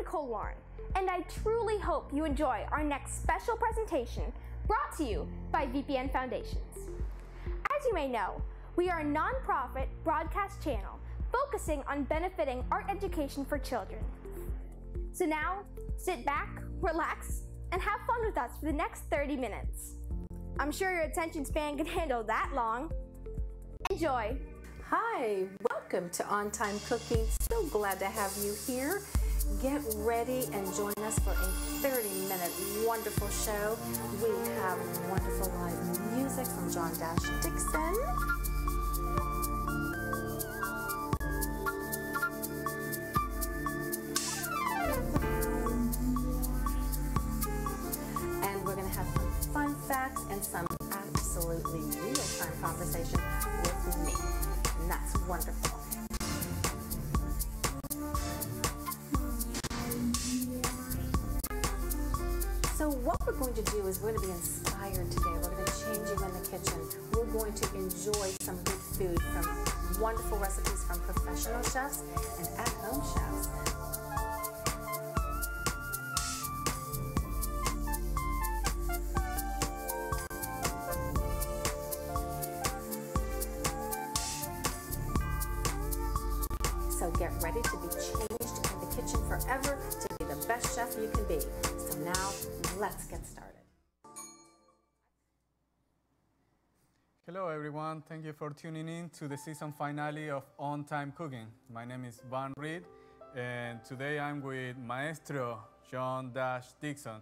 Nicole Lauren, and I truly hope you enjoy our next special presentation brought to you by VPN Foundations. As you may know, we are a non-profit broadcast channel focusing on benefiting art education for children. So now, sit back, relax, and have fun with us for the next 30 minutes. I'm sure your attention span can handle that long. Enjoy! Hi, welcome to On Time Cooking. So glad to have you here. Get ready and join us for a 30-minute wonderful show. We have wonderful live music from John Dixon. And we're going to have some fun facts and some absolutely real-time conversation with me. And that's wonderful. So what we're going to do is we're going to be inspired today. We're going to change you in the kitchen. We're going to enjoy some good food from wonderful recipes from professional chefs and at-home chefs. So get ready to be changed in the kitchen forever to be the best chef you can be. So now, let's get started. Hello everyone, thank you for tuning in to the season finale of On Time Cooking. My name is Van Reed, and today I'm with Maestro John Dixon.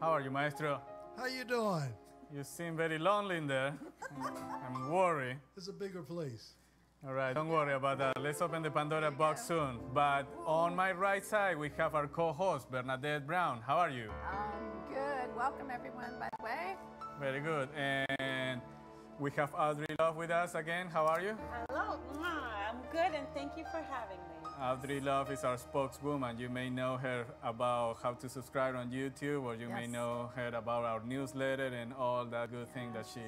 How are you, Maestro? How you doing? You seem very lonely in there. I'm worried. It's a bigger place. All right, don't worry about that. Let's open the Pandora box soon. But on my right side, we have our co-host, Bernadette Brown. How are you? Good. Welcome, everyone, by the way. Very good. And we have Audrey Love with us again. How are you? Hello. I'm good, and thank you for having me. Audrey Love is our spokeswoman. You may know her about how to subscribe on YouTube, or you may know her about our newsletter and all that good thing that she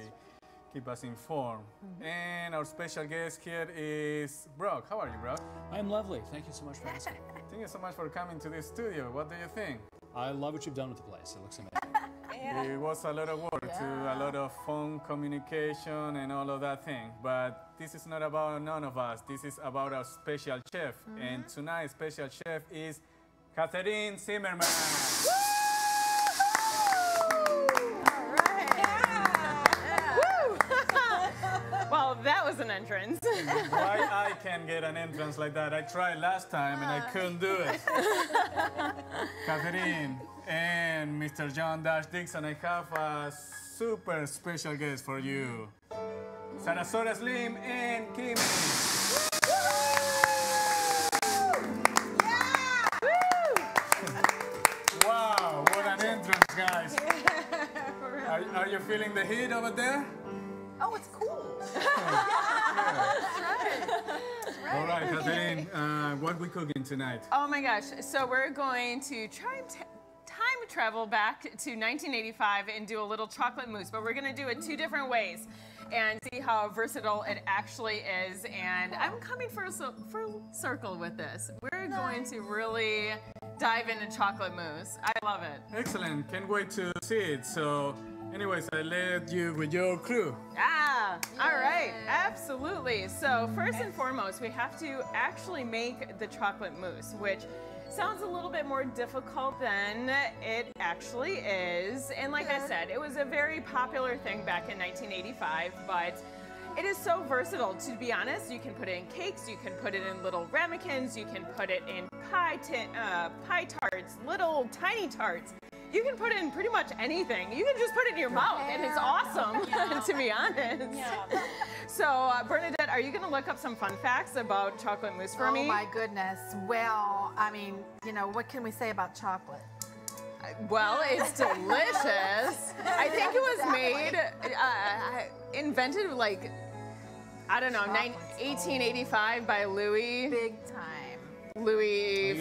keep us informed. And our special guest here is Brock. How are you, Brock? I'm lovely. Thank you so much for asking. Thank you so much for coming to this studio. What do you think? I love what you've done with the place. It looks amazing. It was a lot of work, a lot of phone communication and all of that thing. But this is not about none of us. This is about our special chef. And tonight's special chef is Katherine Zimmerman. Well, that was an entrance. Why I can't get an entrance like that? I tried last time and I couldn't do it. Katherine and Mr. John Dixon, I have a super special guest for you. Sarasota Slim and Kimmy. Wow, what an entrance, guys. Are you feeling the heat over there? Oh, it's cool. All right, Katherine, what are we cooking tonight? Oh my gosh. So we're going to try and time travel back to 1985 and do a little chocolate mousse, but we're going to do it two different ways and see how versatile it actually is. And I'm coming for a full circle with this. We're going to really dive into chocolate mousse. I love it. Excellent. Can't wait to see it. So, anyways, I led you with your crew. All right. Absolutely. So first and foremost, we have to actually make the chocolate mousse, which sounds a little bit more difficult than it actually is. And like I said, it was a very popular thing back in 1985, but it is so versatile. To be honest, you can put it in cakes, you can put it in little ramekins, you can put it in pie tarts, little tiny tarts. You can put it in pretty much anything. You can just put it in your mouth, and it's awesome, to be honest. So, Bernadette, are you going to look up some fun facts about chocolate mousse for me? Oh, my goodness. Well, I mean, you know, what can we say about chocolate? Well, it's delicious. I think it was made, invented like, I don't know, 1885 by Louis. Big time.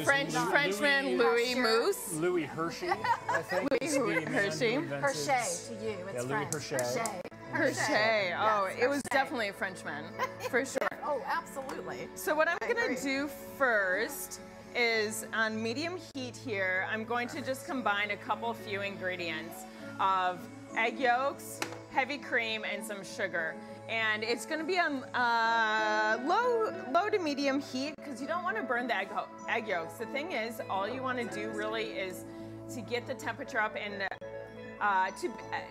Frenchman Louis Mousse. Louis Hershey, I think. Louis Hershey. Hershey to you. It's Louis French. Hershey. Hershey. Oh, Yes, it was Hershey. definitely a Frenchman, for sure. Oh, absolutely. So what I'm going to do first is on medium heat here. I'm going to just combine a few ingredients of egg yolks, heavy cream, and some sugar. And it's going to be on low to medium heat because you don't want to burn the egg yolks. The thing is, all you want to do really is to get the temperature up, and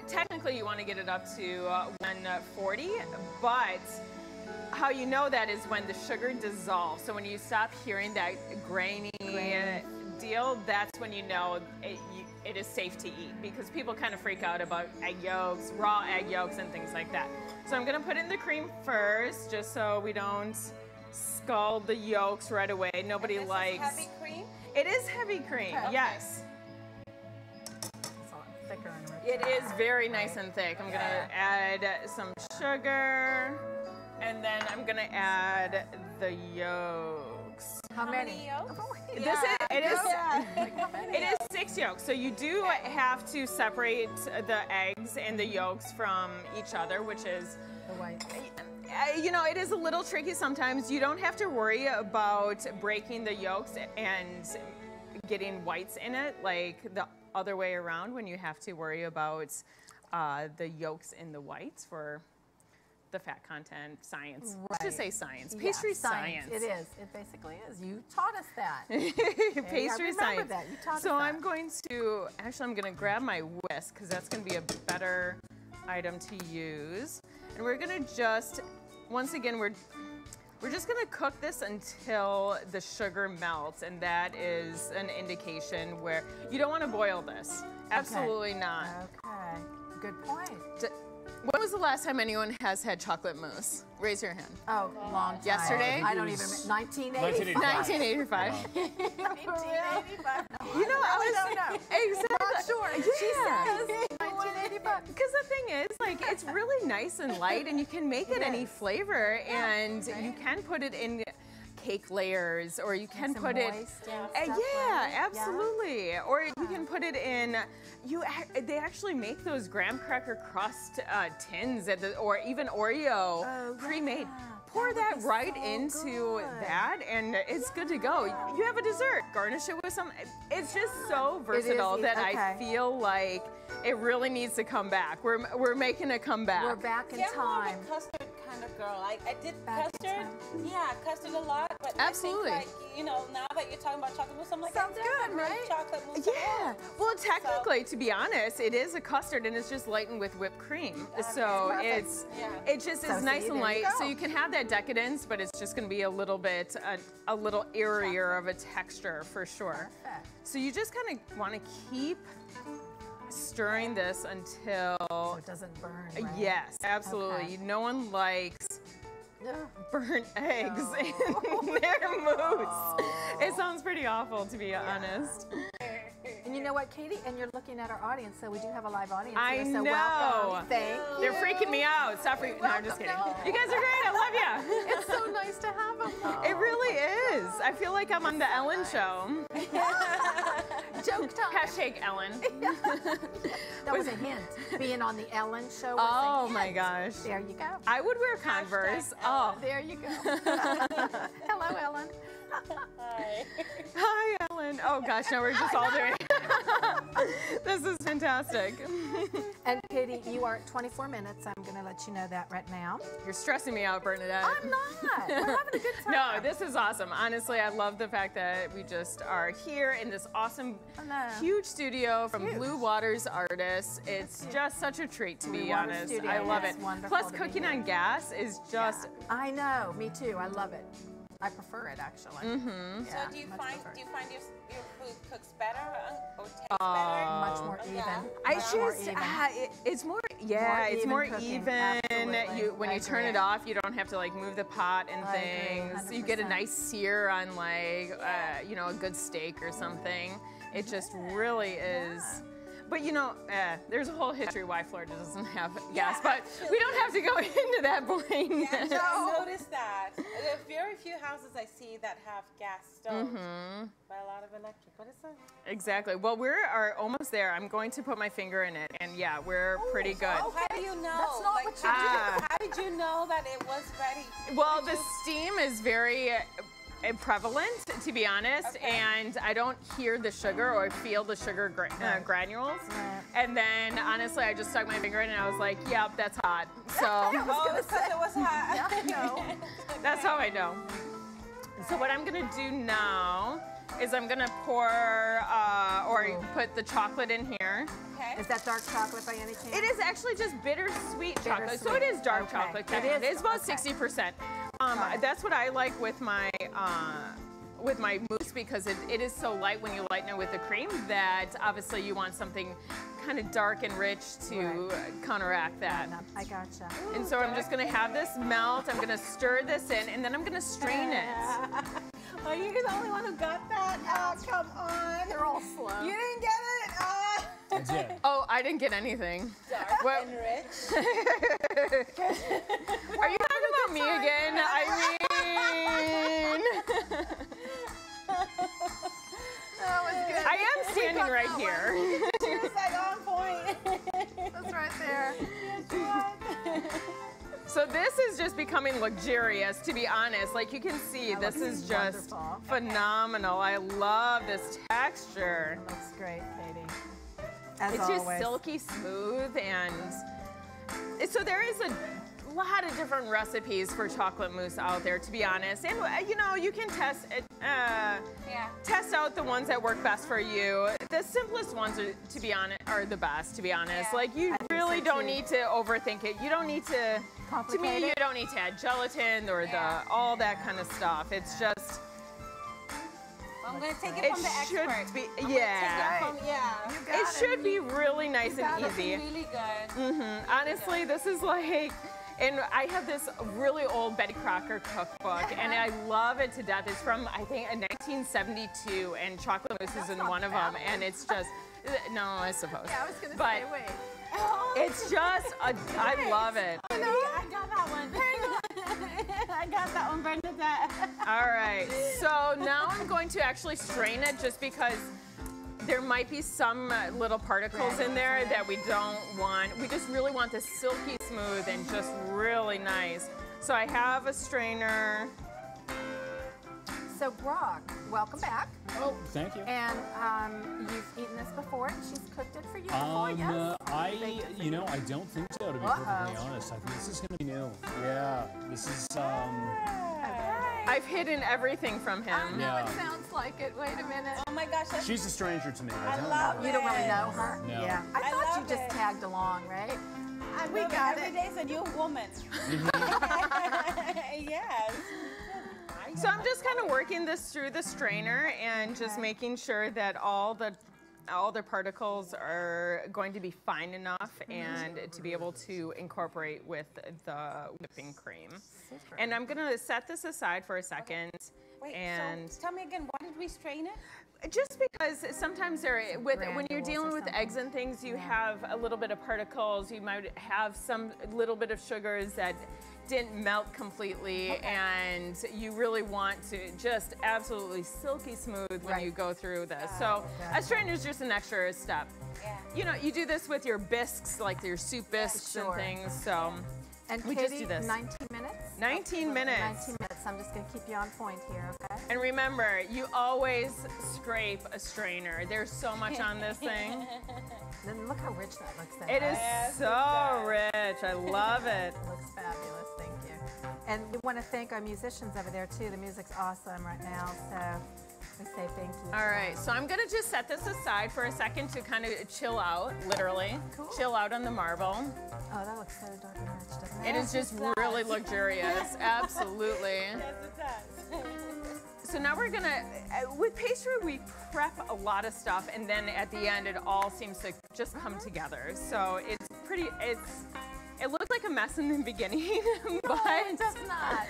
technically you want to get it up to 140, but how you know that is when the sugar dissolves. So when you stop hearing that grainy deal, that's when you know it is safe to eat, because people kind of freak out about egg yolks, raw egg yolks, and things like that. So I'm going to put in the cream first, just so we don't scald the yolks right away. Nobody likes. Is heavy cream? It is heavy cream, Okay. yes. Thicker and richer. It is very nice and thick. I'm gonna add some sugar, and then I'm gonna add the yolks. How many? yolks? It is 6 yolks. So you do have to separate the eggs and the yolks from each other, which is, The white. you know, it is a little tricky sometimes. You don't have to worry about breaking the yolks and getting whites in it, like the other way around, when you have to worry about the yolks in the whites for the fat content science. Let's just say science. Pastry science. It is. It basically is. You taught us that. Pastry science. That. You taught us So that. I'm going to, actually I'm going to grab my whisk, because that's going to be a better item to use. And we're going to just, once again, we're just going to cook this until the sugar melts, and that is an indication where you don't want to boil this. Absolutely not. Okay. Good point. When was the last time anyone has had chocolate mousse? Raise your hand. Oh, long time. Yesterday? I don't even. 1980. 1985. 1985. You know, I don't know. Exactly. Not sure. Yeah. She says 1985. Because the thing is, like, it's really nice and light, and you can make it any flavor, and you can put it in cake layers, or you can Some put it. moist and stuff Yeah, like it. absolutely. Or you can put it in. They actually make those graham cracker crust tins at the, or even Oreo pre-made. Pour that right into that, and it's good to go. You have a dessert. Garnish it with some. It's just so versatile that I feel like it really needs to come back. We're making a comeback. We're back in Yeah, I'm more time. of a custard kind of girl. I did Back in custard. time. Yeah, custard a lot. But Absolutely. I think, like, you know, now that you're talking about chocolate mousse, I'm like, Sounds I've never good, made right? chocolate mousse. Yeah. Well, technically, to be honest, it is a custard, and it's just lightened with whipped cream. So perfect. it just So is nice see, and there you light. So go. you can have that decadence, but it's just going to be a little bit, a little airier of a texture for sure. Perfect. So you just kind of want to keep stirring this until. So it doesn't burn. Right? Yes, absolutely. Okay. No one likes No. burnt eggs in their mousse. It sounds pretty awful, to be honest. And you know what, Katie? And you're looking at our audience, so we do have a live audience I here. So know. welcome. Thank you. They're freaking me out. Stop freaking. No, I'm just kidding. You guys are great. I love you. It's so nice to have them. It really is. I feel like I'm on the Ellen show. Joke time. Hashtag Ellen. That was a hint. Being on the Ellen show was Oh a my hint. gosh. There you go. I would wear Converse. Oh. There you go. Hello, Ellen. Hi. Hi, Ellen. Oh gosh, now we're just all doing This is fantastic. And Katie, you are at 24 minutes. I'm going to let you know that right now. You're stressing me out, Bernadette. I'm not. We're having a good time. No, this is awesome. Honestly, I love the fact that we just are here in this awesome, Hello. huge studio from Blue Waters Artists. It's just such a treat, to be Blue Waters honest. Studio I love is it. wonderful Plus, to be cooking here. on gas is just I know. Me too. I love it. I prefer it, actually. Mm-hmm. So do you much find prefer. your food cooks better or tastes better? Much more Oh, even. yeah. I Much more just, even. it's more, yeah, it's even more cooking. even. Absolutely. When I you turn it agree. off, you don't have to like move the pot and I agree, things. You get a 100%. nice sear on like, you know, a good steak or something. It just really is. But you know, there's a whole history why Florida doesn't have gas, but we don't have to go into that point. Yeah, I noticed that. There are very few houses I see that have gas stoves, but a lot of electric. What is that? Exactly. Well, we are almost there. I'm going to put my finger in it, and yeah, we're pretty good. Oh, how do you know? That's not Like, what you how did you know that it was ready? Well, the steam is very, prevalent, to be honest, and I don't hear the sugar or feel the sugar granules. And then, honestly, I just stuck my finger in and I was like, yep, that's hot. So Oh, because it was hot. that's how I know. So what I'm gonna do now is I'm gonna pour or put the chocolate in here. Okay. Is that dark chocolate by any chance? It is actually just bittersweet chocolate, so it is dark chocolate. Technically. It's about 60%. That's what I like with my mousse, because it is so light when you lighten it with the cream that obviously you want something kind of dark and rich to counteract that. I gotcha. And so I'm just gonna have this melt. I'm gonna stir this in, and then I'm gonna strain it. Are you the only one who got that? Oh, come on. They're all slow. You didn't get it? Oh. I did. Oh, I didn't get anything. Dark Well- and rich. Are you talking about me again? I mean, That was good. I am standing right here. She was like on point. That's right there. So this is just becoming luxurious, to be honest. Like you can see, this is just wonderful. phenomenal. I love this texture. Looks great, Katie. As It's always. just silky smooth, and so there is a lot of different recipes for chocolate mousse out there, to be honest. And you know, you can test it, test out the ones that work best for you. The simplest ones, to be honest, are the best, to be honest. Yeah. Like you really don't need to overthink it. You don't need to. To me, Complicate you it? don't need to add gelatin or all that kind of stuff. It's just. I'm going to take it It from the should expert. be, I'm yeah. gonna take it from, It should be really nice and That's easy. really good. Honestly, this is like, and I have this really old Betty Crocker cookbook, and I love it to death. It's from, I think, 1972, and chocolate mousse is in one of them, and it's just, no, I suppose. Yeah, I was gonna But say, wait. it's just, I love it. I got that one. I got that one, Bernadette. All right, so now I'm going to actually strain it just because there might be some little particles in there that we don't want. We just really want this silky smooth and just really nice. So I have a strainer. So Brock, welcome back. Oh, thank you. And you've eaten this before, and she's cooked it for you before, yes? You know, I don't think so, to be perfectly honest. I think this is going to be new. Yeah, this is, I've hidden everything from him. Yeah. It sounds like it. Wait a minute. Oh my gosh, that's She's a stranger to me. I don't love know You don't really know her? No. Yeah. I I thought you love just it. tagged along, right? we got every it. day's a new woman. Yes. So I'm just kind of working this through the strainer and just making sure that all the particles are going to be fine enough and to be able to incorporate with the whipping cream. And I'm gonna set this aside for a second. Wait, And so tell me again, why did we strain it? just because sometimes when you're dealing with eggs and things, you have a little bit of particles. You might have some little bit of sugars that didn't melt completely, and you really want to just absolutely silky smooth when you go through this. So a strainer is just an extra step. Yeah. You know, you do this with your bisques, like your soup bisques and things. So And we Katie, just do this. 19 minutes? 19 minutes. 19 minutes. I'm just going to keep you on point here, okay? And remember, you always scrape a strainer. There's so much on this thing. Then look how rich that looks. It is so rich. I love it. It looks fabulous. Thank you. And we want to thank our musicians over there, too. The music's awesome right now, so we say thank you. All right, so I'm gonna just set this aside for a second to kind of chill out, literally. Cool. Chill out on the marble. Oh, that looks so dark and rich, doesn't It is just really luxurious, absolutely. Yes, it does. So now we're gonna, with pastry, we prep a lot of stuff, and then at the end, it all seems to just come together. So it's pretty, it looked like a mess in the beginning, but it does not.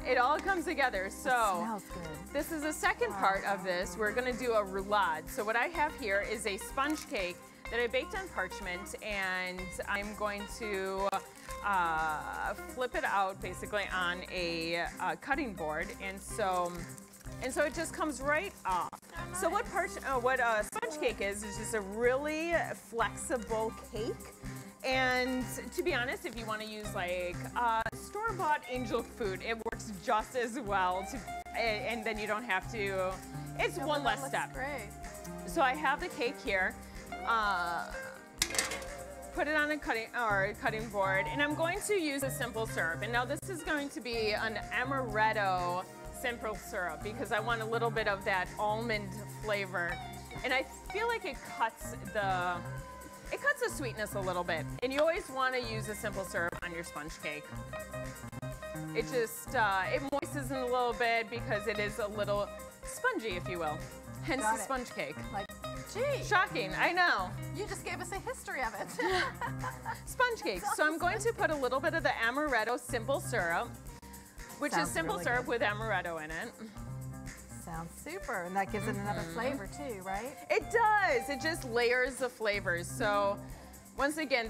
it all comes together. So Smells good. this is the second part of this. We're gonna do a roulade. So what I have here is a sponge cake that I baked on parchment, and I'm going to flip it out basically on a cutting board, and so it just comes right off. So what sponge cake is just a really flexible cake. And to be honest, if you want to use like store-bought angel food, it works just as well. And then you don't have to, it's one less step. Great. So I have the cake here. Put it on a cutting board, and I'm going to use a simple syrup. And now this is going to be an amaretto simple syrup because I want a little bit of that almond flavor. And I feel like it cuts the sweetness a little bit. And you always want to use a simple syrup on your sponge cake. It just, it moistens it a little bit because it is a little spongy, if you will. Hence the sponge cake. Like, gee. Shocking, I know. You just gave us a history of it. Sponge cake. So I'm going to put a little bit of the amaretto simple syrup, which is simple really syrup with amaretto in it. Sounds super, and that gives it another flavor too, right? It does. It just layers the flavors. So once again,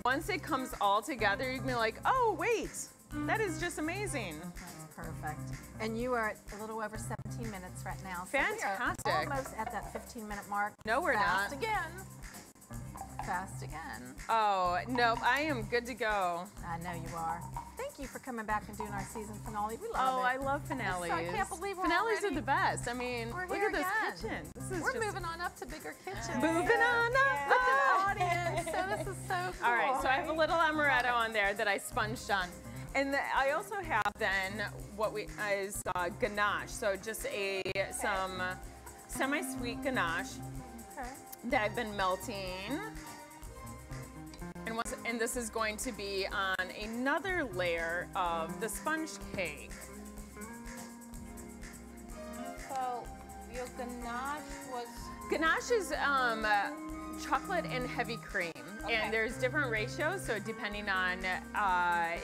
once it comes all together, you can be like, oh wait, that is just amazing. That's perfect. And you are at a little over 17 minutes right now. So Fantastic. we are almost at that 15-minute mark. No, we're Fast not. again. Fast again. Oh, no, I am good to go. I know you are. Thank you for coming back and doing our season finale. We love it. I love finales. I can't believe we're finales already, are the best. I mean, we're look here at this again. kitchen. This is We're just moving on up to bigger kitchens. moving on up. With an audience. So this is so cool. All right, so I have a little amaretto on there that I sponged on. And I also have then what is ganache. So just some semi-sweet ganache that I've been melting. And this is going to be on another layer of the sponge cake. So your ganache was... Ganache is chocolate and heavy cream. And there's different ratios, so depending on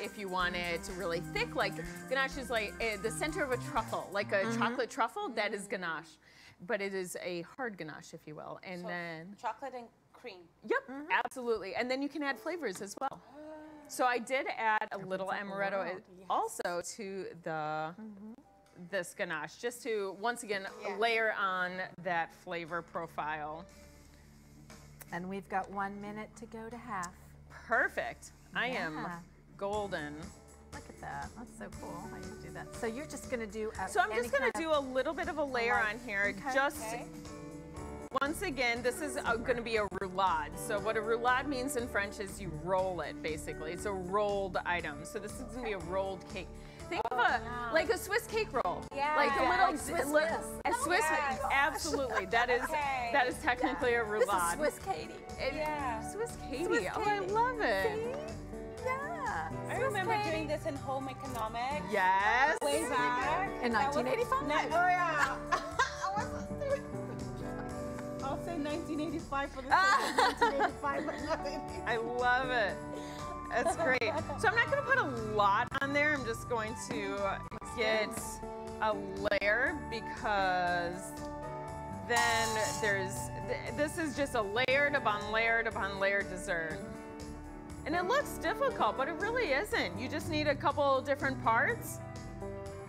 if you want it really thick, like ganache is like the center of a truffle, like a chocolate truffle, that is ganache. But it is a hard ganache, if you will. And then chocolate and cream. Yep, absolutely. And then you can add flavors as well. So I did add a little amaretto also to this ganache, just to, once again, layer on that flavor profile. And we've got 1 minute to go to half. Perfect. I am golden. Look at that. That's so cool how you do that. So you're just going to do So I'm just going to do a little bit of a layer on here. Once again, this is going to be a roulade. So what a roulade means in French is you roll it, basically. It's a rolled item. So this is going to be a rolled cake. Think of like a Swiss cake roll. Yeah. Like a little Swiss. Yes. Absolutely. That is technically a roulade. This is Swiss Katie. Swiss Katie. Swiss Oh, I love it. See? Yeah. I remember doing this in home economics. Yes. Way back. In 1985. Oh yeah. I'll say 1985 for the sake of 1985. I love it. That's great. So I'm not going to put a lot on there. I'm just going to get a layer because then this is just a layered upon layered upon layered dessert. And it looks difficult, but it really isn't. You just need a couple different parts.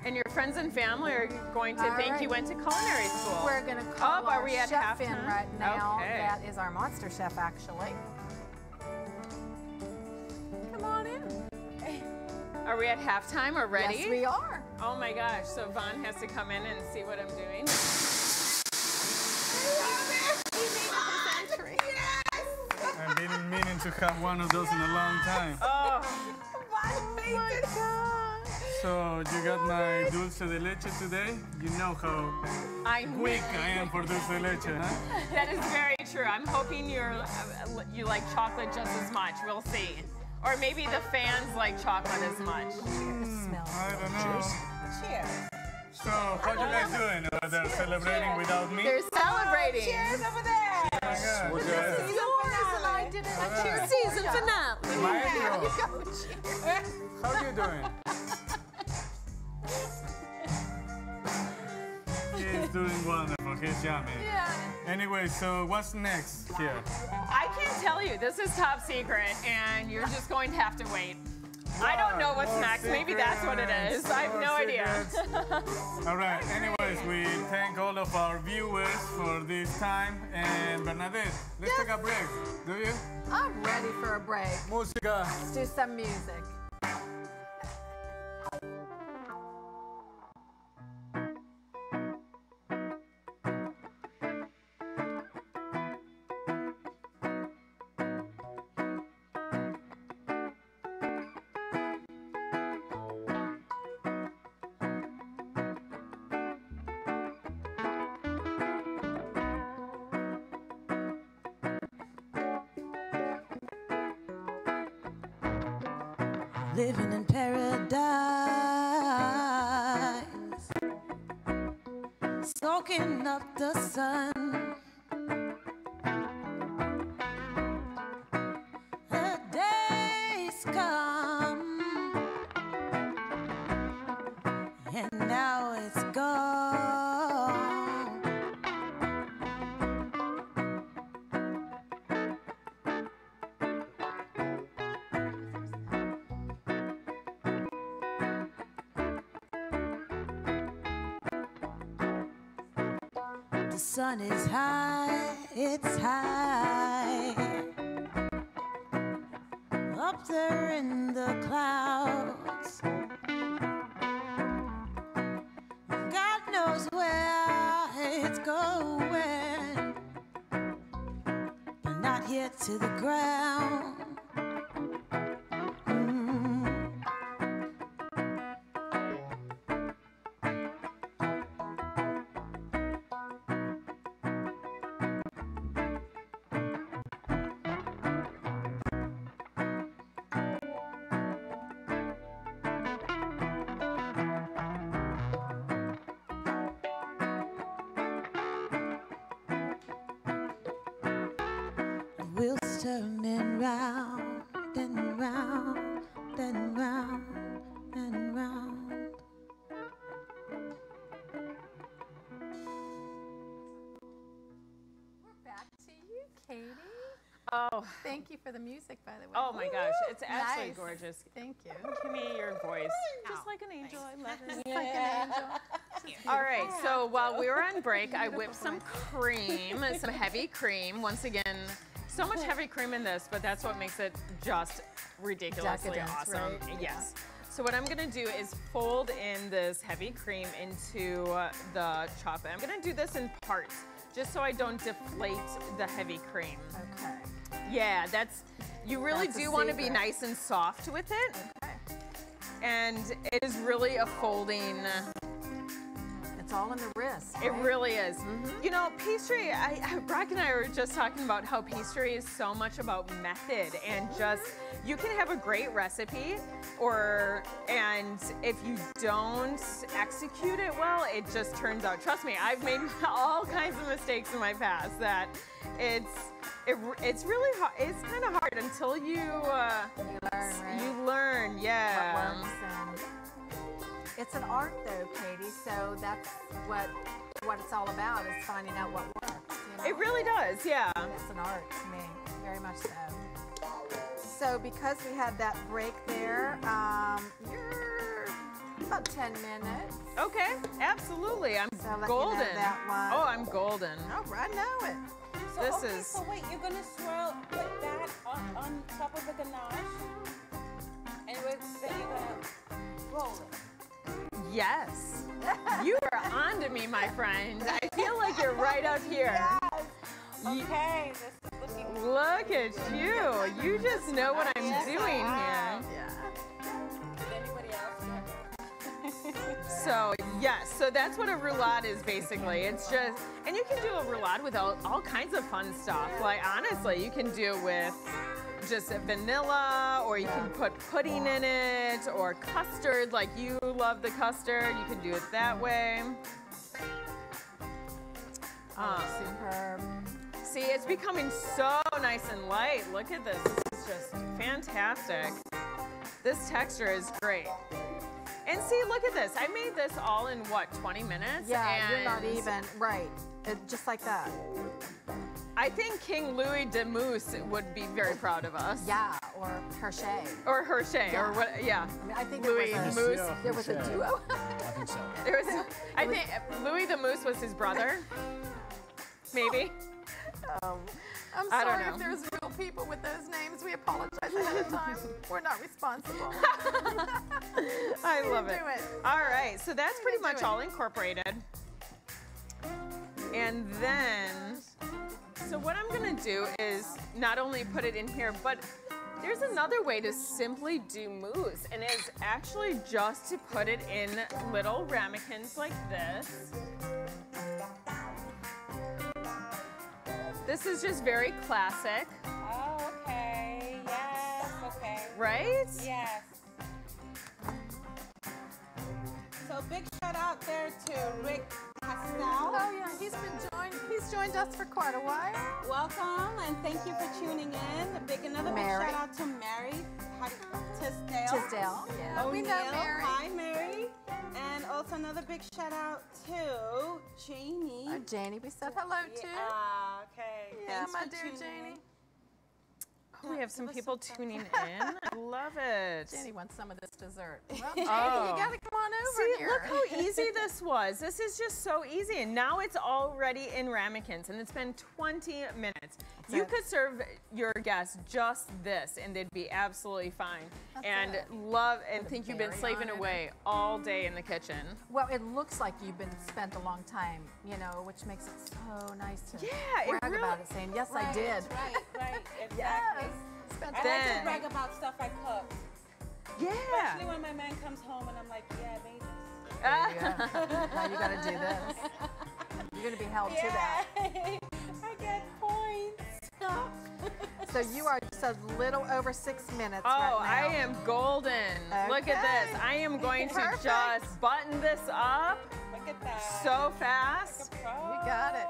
And your friends and family are going to think you went to culinary school. We're going to call our are we at chef in halftime? right now. Okay. That is our monster chef, actually. Come on in. Are we at halftime already? Yes, we are. Oh my gosh, so Vaughn has to come in and see what I'm doing. I've been meaning to have one of those in a long time. Oh. my God. So you got my dulce de leche today? You know how weak I am for dulce de leche, huh? That is very true. I'm hoping you like chocolate just as much. We'll see. Or maybe the fans like chocolate as much. I don't know. Cheers. So, how you guys doing over there? Celebrating without me? They're celebrating. Cheers over there. Oh my God. This is yours, and I did it. Cheers, season finale. Maestro, Cheers. how you doing? He's doing wonderful. He's yummy. Yeah. Anyway, so what's next here? I can't tell you. This is top secret, and you're just going to have to wait. I don't know what's next. Maybe that's what it is. I have no idea. All right. Anyways, we thank all of our viewers for this time. And Bernadette, let's take a break. Do you? I'm ready for a break. Música. Let's do some music. Living in paradise, soaking up the sun. The days come, and now it's gone. The sun is high, it's high, up there in the clouds. God knows where it's going, but not here to the ground. Wheels turning round and round and round and round. We're back to you, Katie. Oh, Thank you for the music, by the way. oh my gosh, it's absolutely Nice. gorgeous. Thank you. Give me your voice. Just like an angel, I love it. Just like an angel. All right, so while we were on break, I whipped some cream, some heavy cream. Once again, so much heavy cream in this, but that's what makes it just ridiculously Decadent, awesome. right? Yes. So what I'm gonna do is fold in this heavy cream into the chocolate. I'm gonna do this in parts, just so I don't deflate the heavy cream. Okay. Yeah, you really That's a do want to be secret. nice and soft with it. Okay. And it is really a folding. It's all in the wrist. It right? really is. You know, pastry, Brock and I were just talking about how pastry is so much about method and just, you can have a great recipe and if you don't execute it well, it just turns out, trust me, I've made all kinds of mistakes in my past that it's really hard, it's kind of hard until you learn, right? you learn, yeah. What works and it's an art though, Katie, so that's what it's all about, is finding out what works. You know? It really does, yeah. It's an art to me, very much so. So because we had that break there, you're about 10 minutes. Okay, absolutely. I'm So I'll let you know golden. that one. Oh, I'm golden. Oh, I know it. So, This okay, is- So wait, you're gonna put that on top of the ganache, and then you're gonna roll it. Yes. You are on to me, my friend. I feel like you're right up here. Okay, this is looking. Look at you. You just know what I'm doing here. Did anybody else? So, yes. So that's what a roulade is basically. It's just, and you can do a roulade with all kinds of fun stuff. Like, honestly, you can do it with just vanilla, or you can put pudding in it, or custard, like you love the custard. You can do it that way. Superb. See, it's becoming so nice and light. Look at this. This is just fantastic. This texture is great. And see, look at this. I made this all in, what, 20 minutes? Yeah, you're not And even, right. Just like that. I think King Louis de Mousse would be very proud of us. Yeah, or Hershey. Or Hershey, Yeah. or what? Yeah. I mean, I think Louis there was Mousse. there was a duo. I think so. There was. I think Louis the Moose was his brother. Maybe. I'm I don't sorry know. if there's real people with those names. We apologize ahead of time. We're not responsible. I love it. do it. All right, so that's pretty much do it. all incorporated. And then, so what I'm gonna do is not only put it in here, but there's another way to simply do mousse, and it's actually just to put it in little ramekins like this. This is just very classic, Oh, okay. Yes. Okay. right? Yes. So big shout out there to Rick Pascal. Oh yeah, he's joined us for quite a while. Welcome and thank you for tuning in. Another big Mary. shout out to Mary Tisdale. Tisdale. Yeah, we know O'Neill. Mary. Hi, Mary. And also another big shout out to Janie. Oh, Janie, we said hello to. Okay. Yeah, Thanks my for dear tuning Janie. in. Oh, we have some people tuning in. I love it. Janie wants some of this dessert. Well, Oh. Janie, you gotta come on over See, here. look how easy this was. This is just so easy. And now it's already in ramekins, and it's been 20 minutes. You it. could serve your guests just this, and they'd be absolutely fine. That's and it. love and think you've been berry slaving on it. away all day in the kitchen. Well, it looks like you've been spent a long time, you know, which makes it so nice to Yeah, it brag really- about it, saying, yes, I did. Right, exactly. Yes. Spent I a like Then- to brag about stuff I cook. Yeah. Especially when my man comes home and I'm like, yeah, I made this. There you go. Now you gotta do this. You're gonna be held to that. I get points. So you are just a little over 6 minutes Oh, right now. I am golden. Look at Okay. this. I am going to Perfect. just button this up Look at that. so fast. Pro. You got it.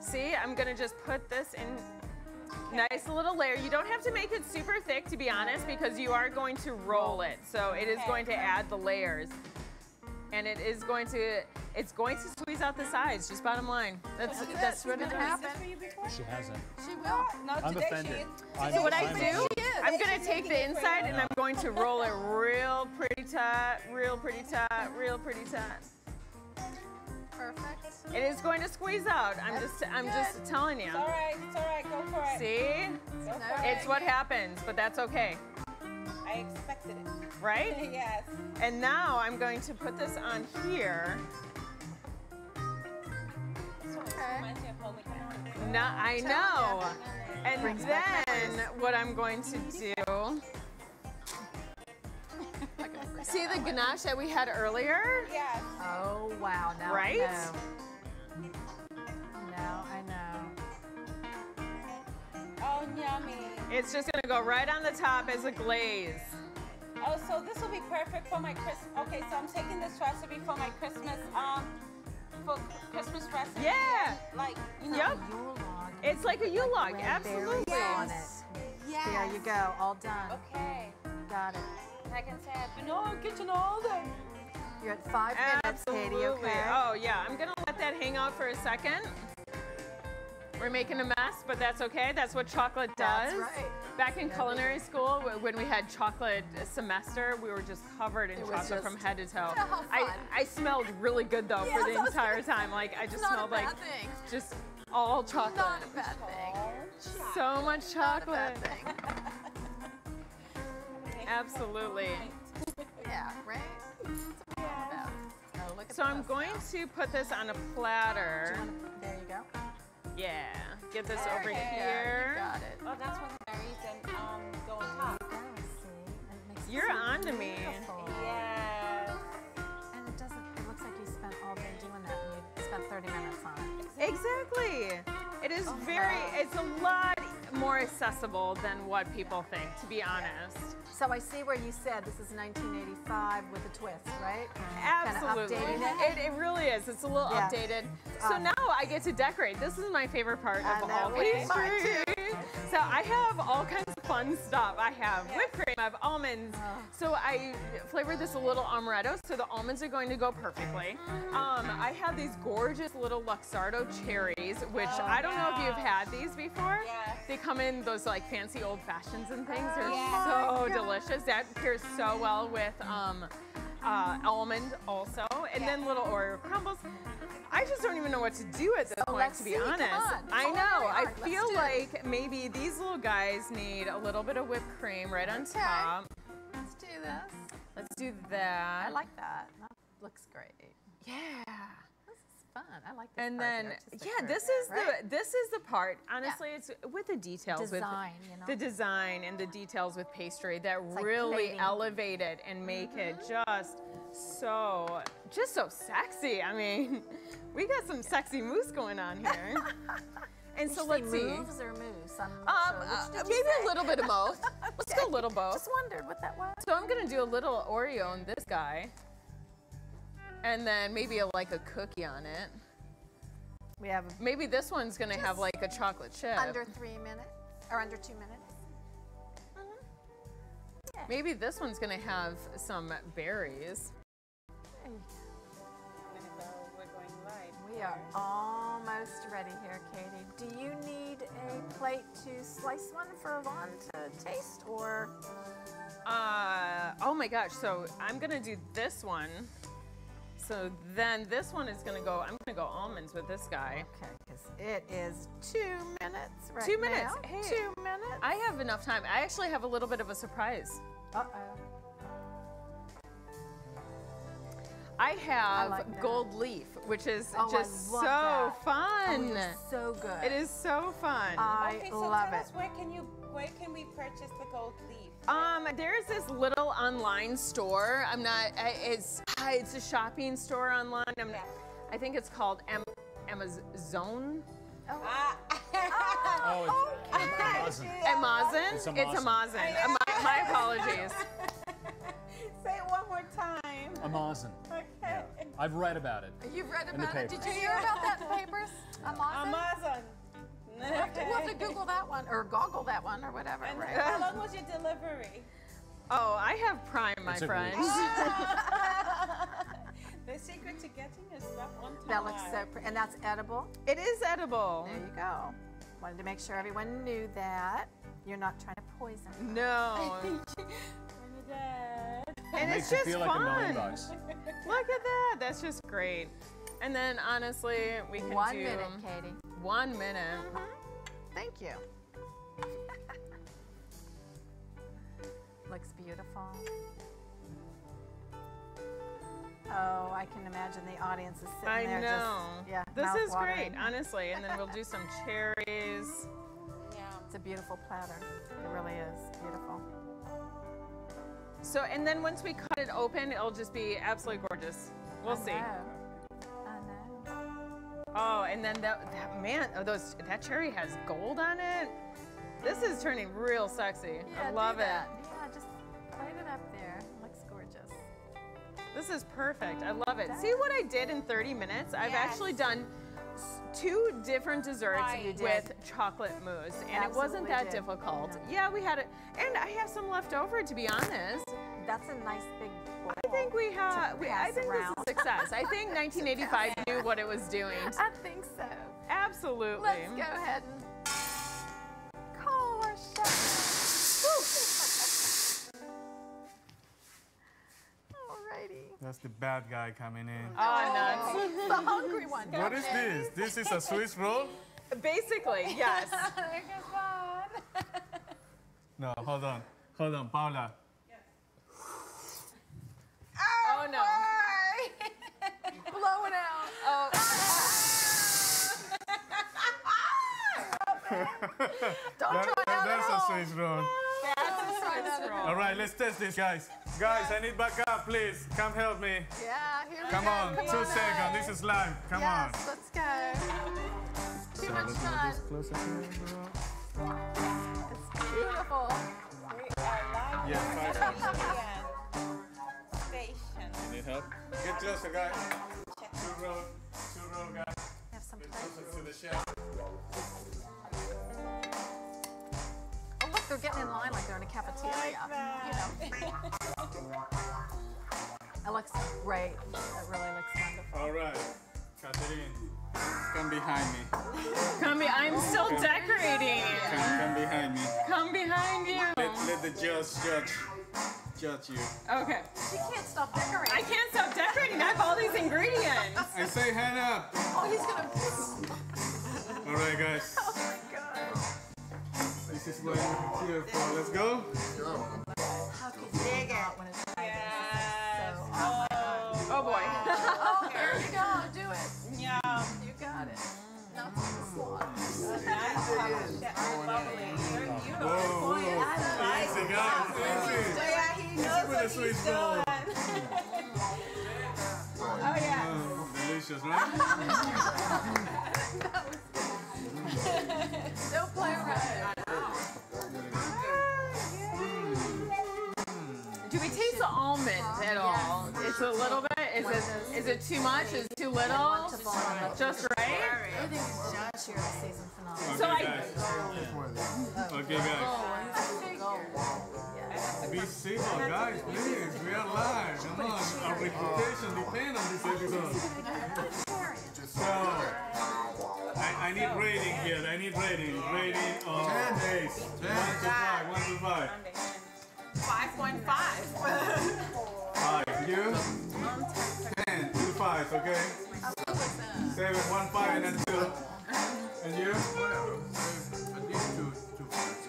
See, I'm gonna just put this in nice little layer. You don't have to make it super thick, to be honest, because you are going to roll it. So it is going to add the layers. And it's going to squeeze out the sides, just bottom line. That's what it gonna does. happen. She hasn't. She will. No, I'm today offended. So what I I'm do, offended. I'm gonna take the inside and I'm going to roll it real pretty tight, real pretty tight, real pretty tight. Perfect. It is going to squeeze out. I'm just telling you. It's all right. It's all right. Go for it. See? Go for It's it. what happens, but that's okay, I expected it. right? Yes. And now I'm going to put this on here. Reminds me of Holy Communion. No, I know. And Brings back then what I'm going to do. See the ganache that we had earlier? Yes. Oh, wow. Now Right? I know. Now I know. Oh, yummy. It's just gonna go right on the top as a glaze. Oh, so this will be perfect for my Christmas. Okay, so I'm taking this recipe for my Christmas, for Christmas recipe. Yeah. Like, you know. Yep. Yule log. It's like a Yule log, Cranberries absolutely. on it. Yes. There you go. All done. Okay. Got it. I can say I've been all kitchen all day. You're at 5 minutes, Katie, Absolutely. okay? Oh yeah, I'm gonna let that hang out for a second. We're making a mess, but that's okay. That's what chocolate does. That's right. Back in culinary school, when we had chocolate semester, we were just covered in It was chocolate just- from head to toe. How fun. I smelled really good though Yes, for the I was entire gonna time. Like I just Not a smelled like bad thing. just all chocolate. Not a bad thing. So much Not a chocolate. bad thing. Absolutely. Yeah, right? Yeah. Oh, look at So I'm this going now. to put this on a platter. There you go. Yeah. Get this Okay. over Yeah, here. you got it. Oh, that's when the berries and go on top. Oh, see? And it makes it You're so on to me. beautiful. Yes. And it looks like you spent all day doing that and you spent 30 minutes on it. Exactly. It is it's a lot more accessible than what people think, to be honest. So I see where you said this is 1985 with a twist, right? Absolutely. Kinda updating it. It really is. It's a little Yeah. updated. So now I get to decorate. This is my favorite part I of know, all it's mine pastry. too. So I have all kinds of fun stuff. I have whipped cream, I have almonds. So I flavored this a little amaretto, so the almonds are going to go perfectly. I have these gorgeous little Luxardo cherries, which I don't know if you've had these before. Yes. They come in those like fancy old fashions and things. They're so delicious. That pairs so well with almond also, and then little Oreo crumbles. I just don't even know what to do at this point, to be honest. I know. I feel like maybe these little guys need a little bit of whipped cream right on top. Let's do this. Let's do that. I like that. That looks great. Yeah. This is fun. I like this. And part, then, the artistic yeah, part this there, is right? this is the part. Honestly, it's with the details, Design, with you know? the design and the details with pastry that really plating. elevate it and make it just so sexy. I mean, we got some sexy mousse going on here. And so let's see. Moves or mousse? I'm not sure. Which did you Maybe say? a little bit of both. Let's go a little both. Just wondered what that was. So I'm gonna do a little Oreo on this guy, and then maybe like a cookie on it. We have Maybe this one's gonna have like a chocolate chip. under 3 minutes or under 2 minutes. Maybe this one's gonna have some berries. We're going live. We are almost ready here, Katie. Do you need a plate to slice one for Yvonne to taste, or? Oh my gosh, so I'm gonna do this one. So then this one is gonna go, I'm gonna go almonds with this guy. Okay, because it is 2 minutes right 2 minutes. now. Hey, 2 minutes. I have enough time. I actually have a little bit of a surprise. Uh-oh. I have like that. gold leaf, which is Oh, I just love so that. fun. Oh, it's so good. It is so fun. I Okay, so love tell it. us where can we purchase the gold leaf? There's this little online store. It's a shopping store online. I think it's called Amazon. Oh, it's Amazon. Amazon? It's It's Amazon. Amazon. My apologies. Say it one more time. Amazon. Okay. I've read about it. You've read In the about it? paper. Did you hear about that in the papers? Amazon. We'll have to Google that one, or goggle that one, or whatever. And Right? how long was your delivery? Oh, I have Prime, my It's a friends. The secret to getting your stuff on time. That looks so pretty. And that's edible? It is edible. There you go. Wanted to make sure everyone knew that. You're not trying to poison. No. Bernadette. And it's Makes you just feel like $1 million fun. bucks. Look at that. That's just great. And then honestly, we can 1 do minute, Katie. 1 minute. Thank you. Looks beautiful. Oh, I can imagine the audience is sitting I there know. just, yeah, This is mouth-watering. great, honestly. And then we'll do some cherries. It's a beautiful platter. It really is beautiful. So, and then once we cut it open, it'll just be absolutely gorgeous. We'll see. I know. Oh, and then that cherry has gold on it. This is turning real sexy. Yeah, I love do it. that. Yeah, just plate it up there. Looks gorgeous. This is perfect. I love it. See what I did in 30 minutes? I've Yes. actually done 2 different desserts Right. You did. with chocolate mousse, and it wasn't Absolutely that did. difficult. Yeah, we had it, and I have some left over, to be honest. That's a nice big bowl. I think we have. I pass think around. this is a success. I think 1985 knew what it was doing. I think so. Absolutely. Let's go ahead and call our chef. Alrighty. That's the bad guy coming in. Oh, nuts. The hungry one. What is this? This is a Swiss roll? Basically, yes. There goes Vaughn. No, hold on. Hold on, Paula. Oh no. Blow it out. Oh. Don't try that That's at a home. Swiss roll. That's a Swiss roll. All right, let's test this, guys. Guys, I need backup, please. Come help me. Yeah, here we Come go. on, 2 seconds. This is live. Come on. Yes, let's go. Too much fun. Closer here, bro. It's beautiful. We are live Yeah, on 5 VPN station. Need help? Get closer, guys. 2 row, guys. Have some Get plates. closer to the chef. they're getting in line like they're in a cafeteria. You know. It looks great. It really looks wonderful. All right, Katherine, come behind me. I'm still decorating. Come behind me. Come behind you. Let the judge you. Okay. She can't stop decorating. I can't stop decorating. I have all these ingredients. I say hand up. Oh, he's gonna. All right, guys. Oh my God. This is what we're here for. Let's go. How can you not when it's Oh boy. Oh, there you go. Do it. Yeah. You got it. Not the slot. Whoa. Easy, guys. Easy. Yeah, he knows With a what he's sweet doing. bowl. Oh yeah. Delicious, right? Don't play around. Do we taste the almond at all? It's a little bit. Is it too much? Is it too little? Just right? Everything's just here this season finale. So Okay, guys. Be civil, guys, please. We are live. Come on. Our reputation depends on this episode. So, I need rating here. I need rating. Rating on taste. 1 to 5. 1 to 5. 5.5. 5. You? 10. 2 5s, okay? 7, 1 5, and then 2. And you?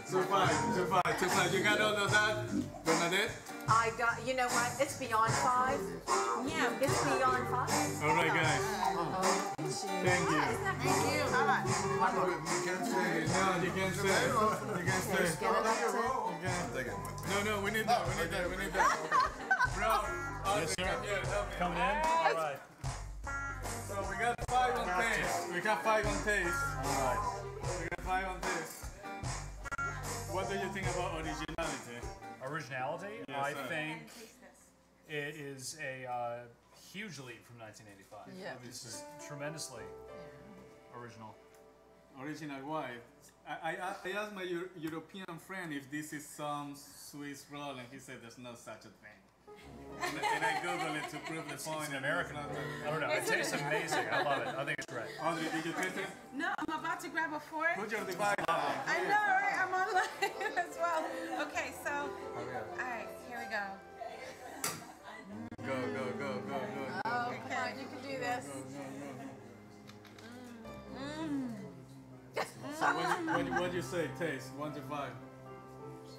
2 5. 2 5. 2 5. You got all of that? Bernadette? I got, you know what? It's beyond 5. Yeah, it's beyond 5. All right, guys. Thank you. Thank you. No, you can't stay. You can't stay. No, we need that. We need that. Bro, Yes, sir. come here. Help me. Coming in? All right. So we got 5 on taste. We got 5 on taste. All right. We got 5 on taste. What do you think about originality? Originality? Yes, I sir. think it is a huge leap from 1985. Yeah. This is tremendously original. Original why? I asked my European friend if this is some Swiss roll, and he said there's no such a thing. And I Googled it to prove the point. It's an American. I don't know. It tastes amazing. I love it. I think it's great. Audrey, did you taste it? No, I'm about to grab a fork. Put your device on. I know, right? I'm on live as well. Okay, so, all right, here we go. Go. Oh, come on, you can do this. So what do you say? Taste 1 to 5.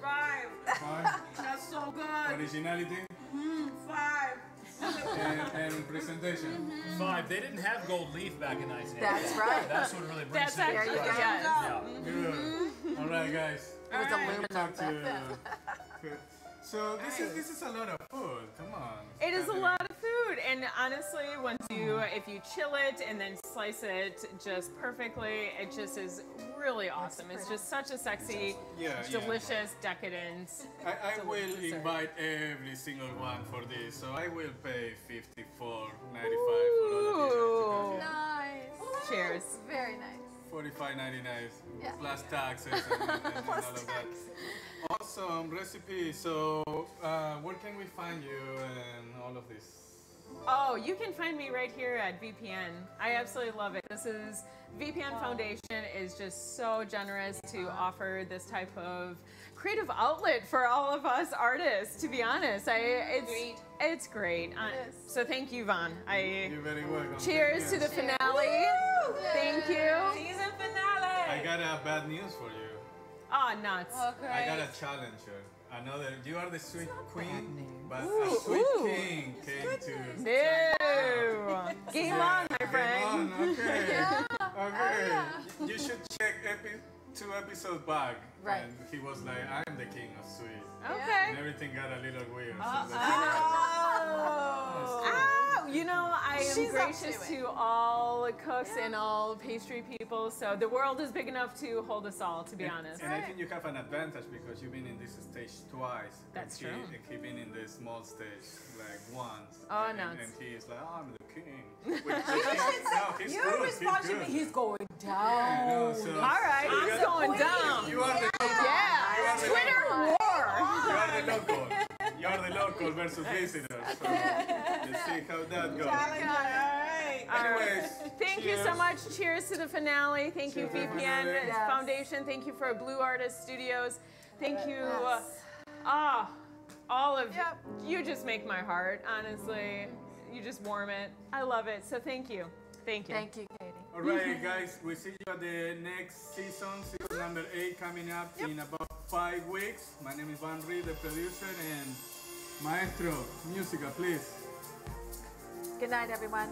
5. 5. That's so good. Originality 5. and presentation. 5. They didn't have gold leaf back in 1980. That's right. That's what really brings That's it. actually, you go. yes. Yeah. Good. All right, guys. It was aluminum Talk back to. then. So this is a lot of food. Come on. It is a lot of food, and honestly, if you chill it and then slice it just perfectly, it just is really awesome. It's just such a sexy, delicious, decadent. I will dessert. invite every single one for this, so I will pay $54.95 for all of these. Nice. Cheers. Very nice. $45.99 Yeah. plus taxes and all of that. Awesome recipe. So where can we find you and all of this? Oh, you can find me right here at VPN. I absolutely love it. This is VPN Foundation is just so generous to offer this type of creative outlet for all of us artists. To be honest, it's great. So thank you, Vaughn. You're very welcome. Cheers to the finale. Thank you. Season finale. I got a bad news for you. Oh, nuts. I got a challenger. Another. You are the sweet queen, but a sweet king came to. No. Game on, my Game friend. on. Okay. Okay. You should check 2 episodes back. Right. And he was like, I'm the king of sweet. And Okay. everything got a little weird. Oh, you know, I am She's up gracious to it. to all cooks and all pastry people, so the world is big enough to hold us all, to be honest. And I think you have an advantage because you've been in this stage twice. That's and true. And he been in the small stage like once. Oh, and, nuts. and he is like, oh, I'm the king. He's You're good. responsible. He's good. He's going down. Yeah, no, so, All right, so you he's got- going down. You are the king. Yeah. You are Twitter war. You're the local versus visitors. So let's see how that goes. Anyways, thank you so much. Cheers to the finale. Thank you, Cheers. VPN Yes. Foundation. Thank you for Blue Artist Studios. Thank you, all of you. You just make my heart, honestly. You just warm it. I love it. So thank you. Thank you. Thank you, Katie. All right, guys. We see you at the next season number 8 coming up in about 5 weeks. My name is Van Reed, the producer, and Maestro, musica, please. Good night, everyone.